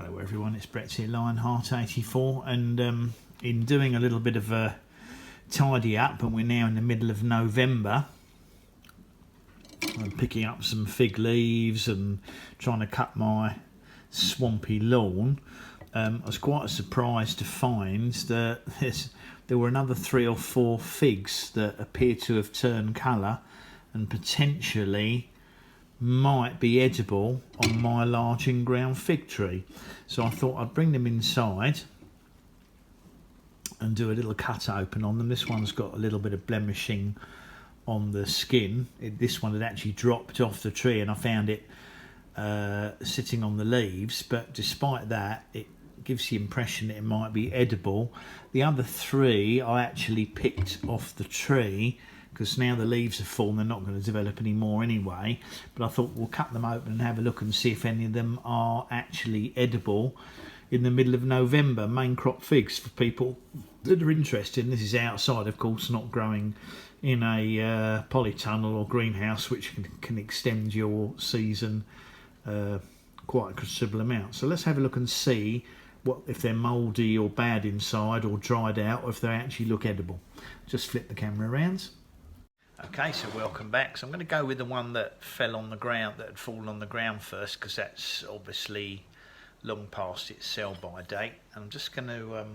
Hello everyone, it's Brett here, Lionheart84, and in doing a little bit of a tidy up, and we're now in the middle of November, I'm picking up some fig leaves and trying to cut my swampy lawn. I was quite surprised to find that there were another 3 or 4 figs that appear to have turned colour and potentially might be edible on my large in-ground fig tree. So I thought I'd bring them inside and do a little cut open on them. This one's got a little bit of blemishing on the skin. This one had actually dropped off the tree and I found it sitting on the leaves, but despite that it gives the impression that it might be edible. The other 3 I actually picked off the tree because now the leaves have fallen, they're not going to develop anymore anyway, but I thought we'll cut them open and have a look and see if any of them are actually edible in the middle of November. Main crop figs for people that are interested. And this is outside, of course, not growing in a polytunnel or greenhouse, which can extend your season quite a considerable amount. So let's have a look and see if they're mouldy or bad inside or dried out, or if they actually look edible. Just flip the camera around. Okay, so welcome back. So I'm going to go with the one that fell on the ground, that had fallen on the ground first, because that's obviously long past its sell-by date. And I'm just going to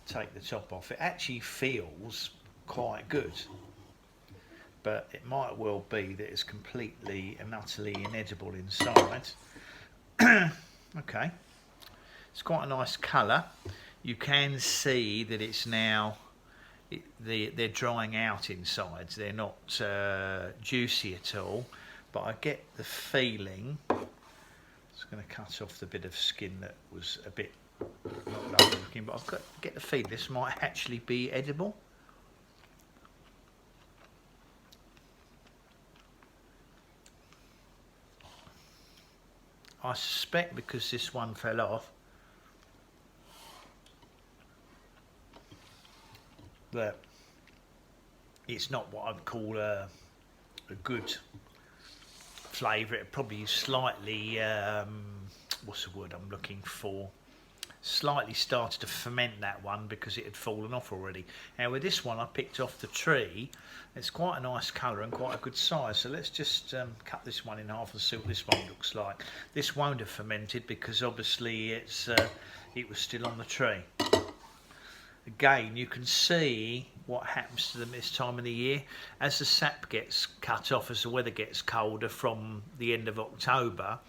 take the top off. It actually feels quite good, but it might well be that it's completely and utterly inedible inside. Okay, it's quite a nice colour. You can see that it's now they're drying out inside. They're not juicy at all, but I get the feeling, just going to cut off the bit of skin that was a bit not lovely looking, but get the feeling this might actually be edible. I suspect because this one fell off that it's not what I'd call a good flavour. It probably slightly, what's the word I'm looking for? Slightly started to ferment, that one, because it had fallen off already. Now with this one I picked off the tree, it's quite a nice colour and quite a good size. So let's just cut this one in half and see what this one looks like. This won't have fermented because obviously it was still on the tree. Again, you can see what happens to them this time of the year. As the sap gets cut off, as the weather gets colder from the end of October,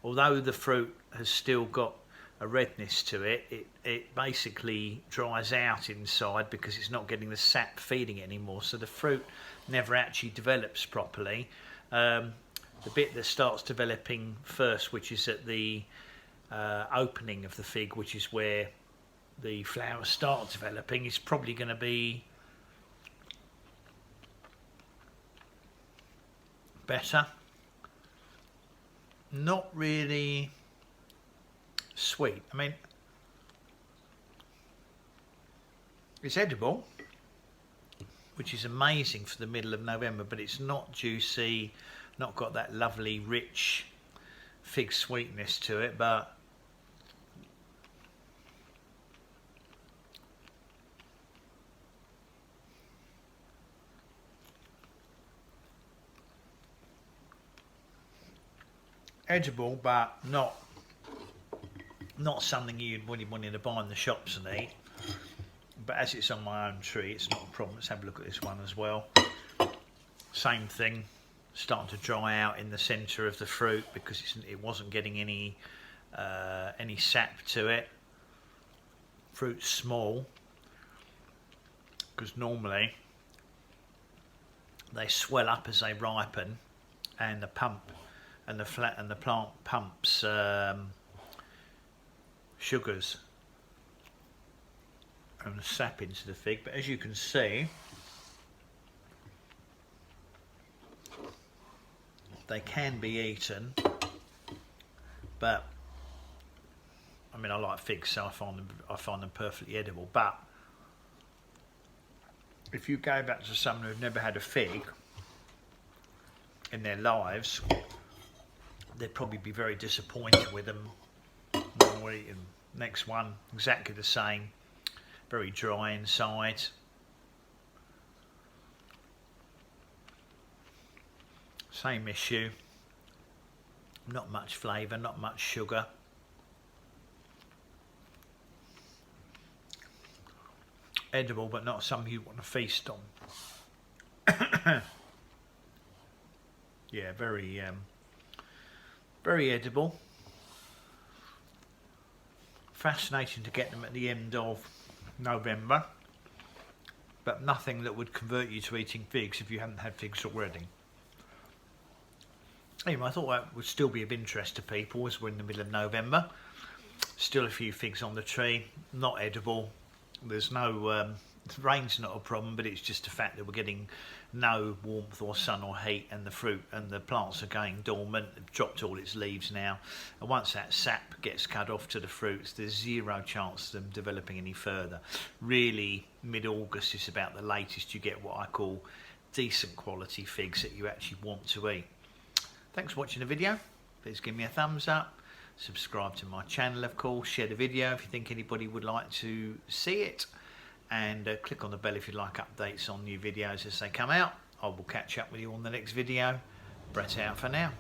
although the fruit has still got a redness to it, it basically dries out inside because it's not getting the sap feeding it anymore. So the fruit never actually develops properly. The bit that starts developing first, which is at the opening of the fig, which is where the flowers start developing, is probably going to be better. Not really sweet. I mean, it's edible, which is amazing for the middle of November, but it's not juicy, not got that lovely rich fig sweetness to it, but edible, but not something you'd really want to buy in the shops and eat. But as it's on my own tree, it's not a problem. Let's have a look at this one as well. Same thing, starting to dry out in the centre of the fruit because it wasn't getting any sap to it. Fruit's small because normally they swell up as they ripen, and the plant pumps sugars and sap into the fig. But as you can see, they can be eaten, but I mean, I like figs, so I find them perfectly edible. But if you go back to someone who's never had a fig in their lives, they'd probably be very disappointed with them. We're eating next one, exactly the same, very dry inside. Same issue, not much flavour, not much sugar. Edible, but not something you want to feast on. Yeah, very edible. Fascinating to get them at the end of November, but nothing that would convert you to eating figs if you haven't had figs already. Anyway, I thought that would still be of interest to people as we're in the middle of November. Still a few figs on the tree, not edible. There's no, rain's not a problem, but it's just the fact that we're getting no warmth or sun or heat, and the fruit and the plants are going dormant. They've dropped all its leaves now, and once that sap gets cut off to the fruits, there's zero chance of them developing any further. Really, mid-August is about the latest you get what I call decent quality figs that you actually want to eat. Thanks for watching the video. Please give me a thumbs up, subscribe to my channel of course, share the video if you think anybody would like to see it, and click on the bell if you'd like updates on new videos as they come out. I will catch up with you on the next video. Brett out for now.